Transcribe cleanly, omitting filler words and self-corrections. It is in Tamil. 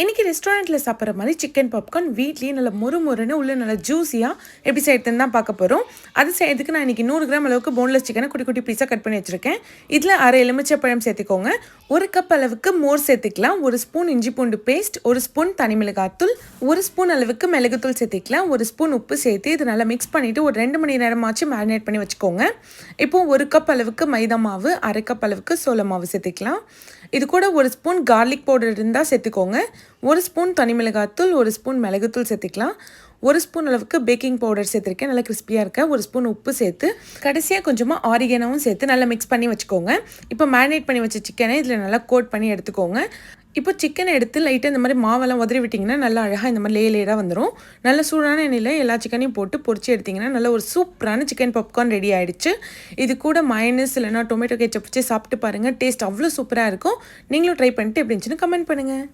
இன்றைக்கி ரெஸ்டாரண்ட்டில் சாப்பிட்ற மாதிரி சிக்கன் பாப்கார்ன் வீட்லேயே நல்லா மொறுன்னு உள்ள நல்லா ஜூஸியாக எப்படி செய்யறதுன்னு தான் பார்க்க போகிறோம். அது செய்யறதுக்கு நான் இன்றைக்கி 100 கிராம் அளவுக்கு போன்லெஸ் சிக்கனை குட்டி குட்டி பீஸாக கட் பண்ணி வச்சுருக்கேன். இதில் அரை எலுமிச்சைப்பழம் சேர்த்துக்கோங்க. 1 கப் அளவுக்கு மோர் சேர்த்துக்கலாம். 1 ஸ்பூன் இஞ்சி பூண்டு பேஸ்ட், 1 ஸ்பூன் தனி மிளகாத்தூள், 1 ஸ்பூன் அளவுக்கு மிளகுத்தூள் சேர்த்துக்கலாம். 1 ஸ்பூன் உப்பு சேர்த்து இது நல்லா மிக்ஸ் பண்ணிவிட்டு ஒரு 2 மணி நேரமாச்சு மேரினேட் பண்ணி வச்சுக்கோங்க. இப்போது 1 கப் அளவுக்கு மைதா மாவு, அரை கப் அளவுக்கு சோள மாவு சேர்த்துக்கலாம். இது கூட 1 ஸ்பூன் கார்லிக் பவுடர் இருந்தால் சேர்த்துக்கோங்க. 1 ஸ்பூன் தனி மிளகாத்தூள், 1 ஸ்பூன் மிளகுத்தூள் சேர்த்துக்கலாம். 1 ஸ்பூன் அளவுக்கு பேக்கிங் பவுடர் சேர்த்துருக்கேன், நல்லா கிறிஸ்பியாக இருக்க. 1 ஸ்பூன் உப்பு சேர்த்து கடைசியாக கொஞ்சமாக ஆரிகனாவும் சேர்த்து நல்லா மிக்ஸ் பண்ணி வச்சுக்கோங்க. இப்போ மேரினேட் பண்ணி வச்ச சிக்கனை இதில் நல்லா கோட் பண்ணி எடுத்துக்கோங்க. இப்போ சிக்கனை எடுத்து லைட்டாக இந்த மாதிரி மாவெல்லாம் உதறி விட்டிங்கன்னா நல்லா அழகாக இந்த மாதிரி லேயராக வந்துடும். நல்ல சூடான எண்ணெயில் எல்லா சிக்கனையும் போட்டு பொரிச்சு எடுத்திங்கன்னா நல்ல ஒரு சூப்பரான சிக்கன் பாப்கார்ன் ரெடி ஆகிடுச்சு. இது கூட மயோனைஸ் இல்லைனா டொமேட்டோ கெச்சப் வச்சு சாப்பிட்டு பாருங்கள். டேஸ்ட் அவ்வளோ சூப்பராக இருக்கும். நீங்களும் ட்ரை பண்ணிட்டு எப்படி இருந்துச்சுன்னு கமெண்ட் பண்ணுங்கள்.